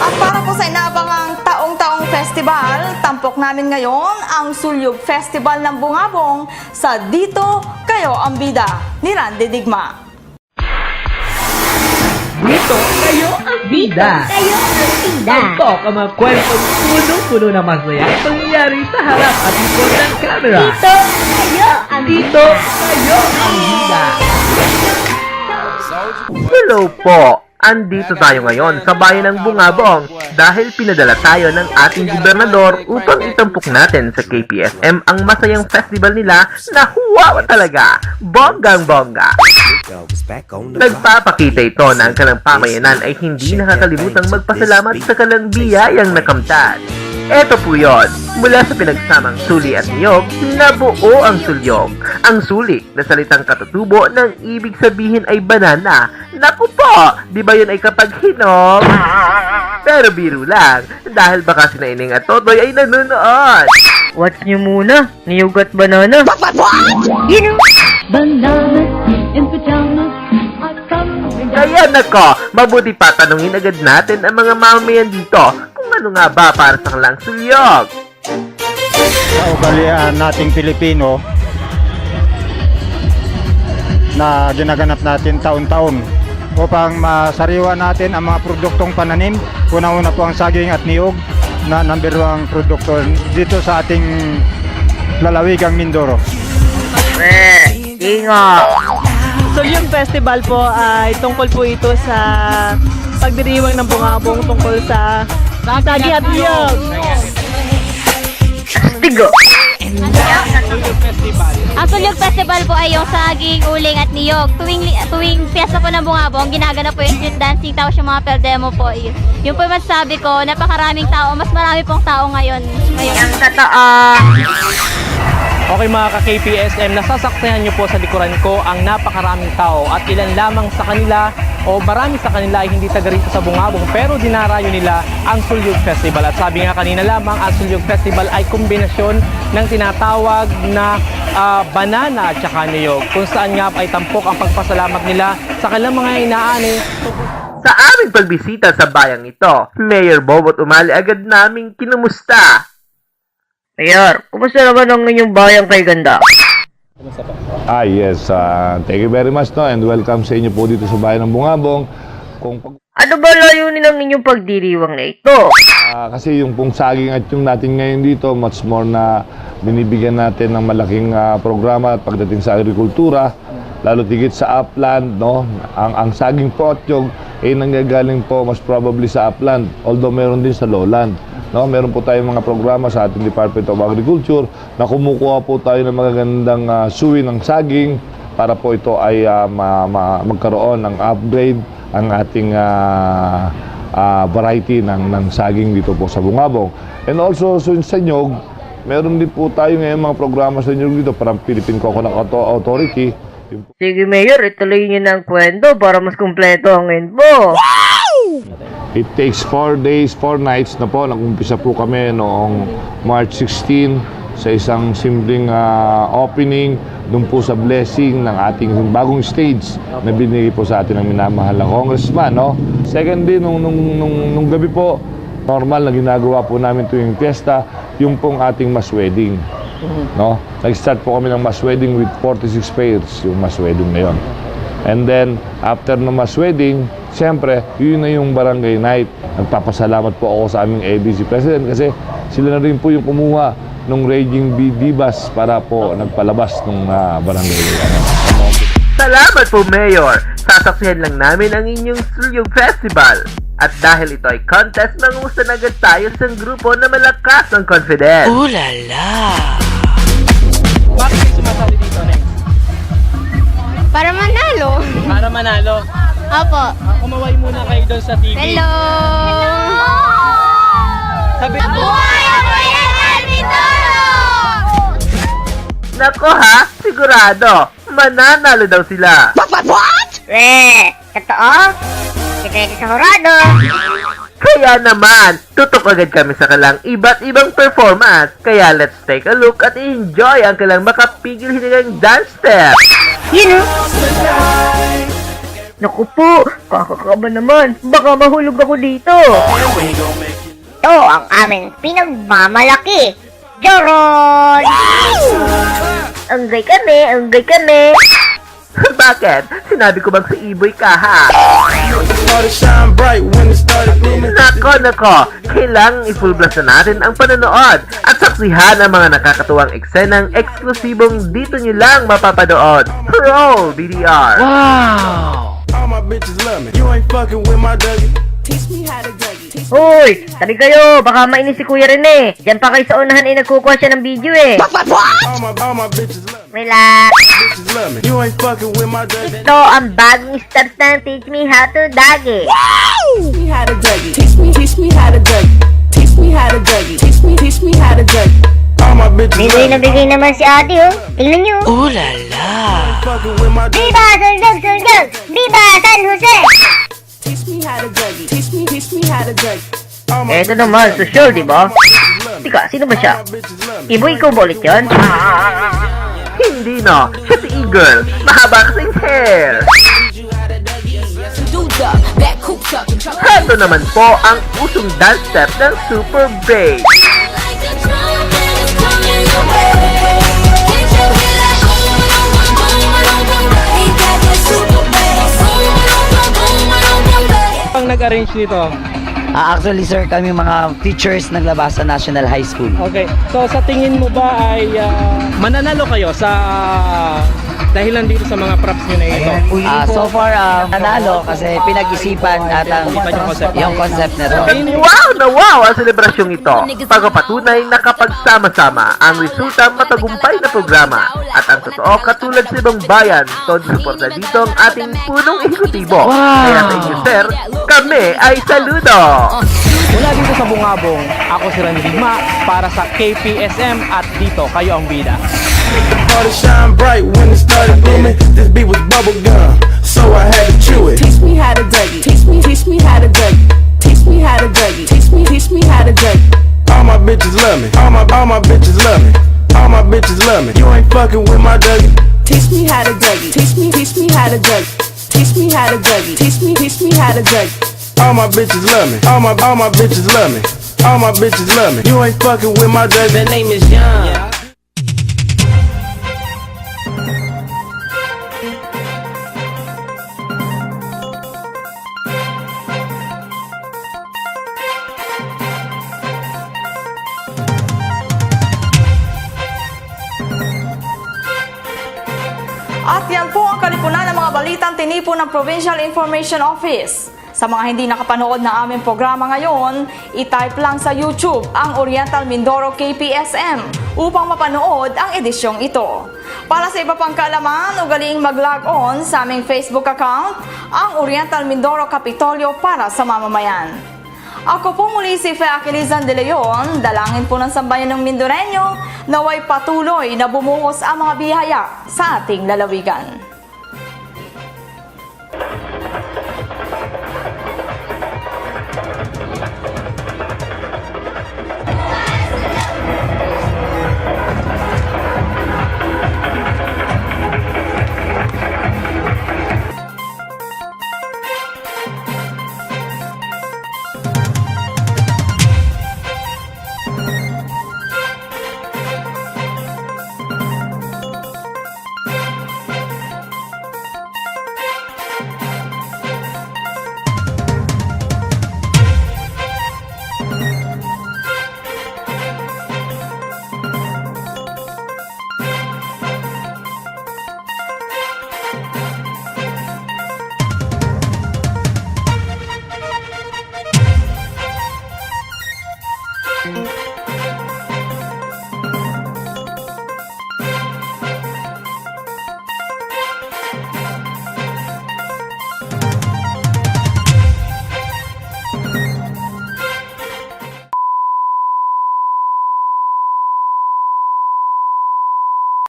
At para po sa inaabangang taong-taong festival, tampok namin ngayon ang Sulyog Festival ng Bungabong sa Dito Kayo ang Bida ni Randy Digma. Dito kayo ang bida. Tampok ang mga kwentong punong-puno na masaya at nangyayari sa harap at likod ng camera. Dito kayo ang bida. Hello po! Andito tayo ngayon sa bayan ng Bungabong dahil pinadala tayo ng ating gobernador upang itampok natin sa KPSM ang masayang festival nila na huwawa talaga! Bonggang-bongga! Nagpapakita ito na ang kalang pamayanan ay hindi nakakalimutang magpasalamat sa kalang biyayang nakamtan. Eto po yun, mula sa pinagsamang suli at niyog, nabuo ang sulyog. Ang suli na salitang katutubo ng ibig sabihin ay banana. Naku po, di ba yun ay kapag hinog? Pero biro lang, dahil baka si Naining at Totoy ay nanonood. Watch nyo muna, niyog at banana. Bananas in pajamas are coming down. Kaya nako, mabuti pa tanungin agad natin ang mga mamamayan dito kung ano nga ba para sa kanilang sulyog. Sa ugalian nating Pilipino na ginaganap natin taon-taon upang masariwa natin ang mga produktong pananim. Una-una po ang saging at niyog na number 1 produkto dito sa ating lalawigang Mindoro. Sulyog Festival po ay tungkol po ito sa pagdiriwang ng bungabong tungkol sa saging at niyog. Tigo! Ang Sulyog Festival po ay yung saging, uling at niyog. Tuwing piyesta po ng bungabong, ginaganap po yung street dancing, tapos yung mga peldemo po. Yun po yung masasabi ko, napakaraming tao, mas marami pong tao ngayon. Ang totoo. Okay mga ka-KPSM, nasasaksihan nyo po sa likuran ko ang napakaraming tao at ilan lamang sa kanila o marami sa kanila ay hindi taga rito sa Bungabong pero dinarayo nila ang Sulyog Festival. At sabi nga kanina lamang, ang Sulyog Festival ay kombinasyon ng tinatawag na banana at saka niyog kung saan nga ay tampok ang pagpasalamat nila sa kanilang mga inaani. Sa aming pagbisita sa bayang ito, Mayor Bobot Umali agad naming kinumusta. Mayor, kumusta naman ang inyong bayang kay ganda? Yes. Thank you very much and welcome sa inyo po dito sa bayan ng Bungabong. Ano ba layunin ng inyong pagdiriwang na ito? Kasi yung pong saging at yung natin ngayon dito, much more na binibigyan natin ng malaking programa pagdating sa agrikultura, lalo tigit sa upland, no? Ang saging po at yung ay nanggagaling po most probably sa upland, although meron din sa lowland. No, meron po tayong mga programa sa ating Department of Agriculture na kumukuha po tayo ng magagandang suwi ng saging para po ito ay magkaroon ng upgrade ang ating variety ng saging dito po sa Bungabong. And also sa nyog, meron din po tayo ngayon mga programa sa nyog dito parang Philippine Coconut Authority. Sige Mayor, ituloy niyo na ang kwento para mas kumpleto ang info. It takes 4 days, 4 nights na po. Nag-umpisa po kami noong March 16 sa isang simpleng opening doon po sa blessing ng ating bagong stage na binigay po sa atin ng minamahal na congressman. No? Second day, nung gabi po, normal na ginagawa po namin tuwing fiesta, yung pong ating mass wedding. No? Nag-start po kami ng mass wedding with 46 pairs, yung mass wedding na yon. And then, after ng mass wedding, siyempre, yun na yung barangay night. Nagpapasalamat po ako sa aming ABC President kasi sila na rin po yung kumuha ng Raging Divas para po nagpalabas ng barangay. Salamat po, Mayor! Sasaksihan lang namin ang inyong Sulyog Festival. At dahil ito ay contest, mangusta na agad tayo sa grupo na malakas ang confidence. Bakit kayo sumasali dito, Neng? Para manalo. Para manalo. Opo. Kumaway muna kayo doon sa TV. Hello! Sabi Buhay ang Kuya Alvitoro! Nako ha, sigurado, mananalo daw sila. Totoo? Kita sa hurado. Kaya naman, tutok agad kami sa kalang iba't ibang performance. Kaya let's take a look at enjoy ang kalang makapigil hinigang dance step. Naku po, kakakaba naman. Baka mahulog ako dito. Ito ang aming pinagmamalaki. Joron! Anggay kami. Bakit? Sinabi ko bang sa Iboy ka, ha? Nako, kailangang i-full blast na natin ang panonood at saksihan ang mga nakakatuwang eksenang eksklusibong dito nyo lang mapapanood. Roll, BDR! Hoy, tabi kayo. Baka mainis si Kuya Rene. Diyan pa kayo sa unahan ay nagkukuha siya ng video eh. Relax. Ito ang bagong steps ng Teach Me How to Doggy. Bigay na bigay naman si ate oh. Tingnan nyo. Oh la la. Viva Sulyog! Viva San Jose! Eto naman, social, di ba? Tika, sino ba siya? Ibo, ikaw ba ulit yun? Hindi no, siya si E-Girl. Mahaba kasing hair. Heto naman po ang usong dance step ng Super Bass. Ang nag-arrange nito? Actually sir, kami mga teachers naglabas sa National High School. Okay. So sa tingin mo ba ay mananalo kayo sa dahilan dito sa mga props nyo na ito? So far, nanalo kasi pinag-isipan at yung concept na to. Wow na wow ang selebrasyong ito. Pagpapatunay na kapagsama-sama ang resulta matagumpay na programa. At ang totoo, katulad sa ibang bayan, todo suporta dito ang ating punong ehekutibo. Kaya sa inyo sir, kami ay saludo! Mula dito sa Bungabong, ako si Randy Digma para sa KPSM at dito kayo ang bida. Party shine bright when it started blooming. This beat was bubble gum, so I had to chew it. Teach me how to Dougie. Teach me how to Dougie. Teach me how to Dougie. Teach me how to Dougie. All my bitches love me. All my bitches love me. All my bitches love me. You ain't fucking with my Dougie. Teach me how to Dougie. Teach me how to Dougie. Teach me how to Dougie. Teach me how to Dougie. All my bitches love me. All my bitches love me. All my bitches love me. You ain't fucking with my Dougie. That name is Young. At yan po ang kalipunan ng mga balitang tinipon ng Provincial Information Office. Sa mga hindi nakapanood ng aming programa ngayon, i-type lang sa YouTube ang Oriental Mindoro KPSM upang mapanood ang edisyong ito. Para sa iba pang kaalaman, ugaliing mag-log on sa aming Facebook account, ang Oriental Mindoro Kapitolyo para sa mamamayan. Ako po muli si Fe Aquilizan de Leon, dalangin po ng sambayan ng Mindoreño, naway patuloy na bumuhos ang mga biyaya sa ating lalawigan.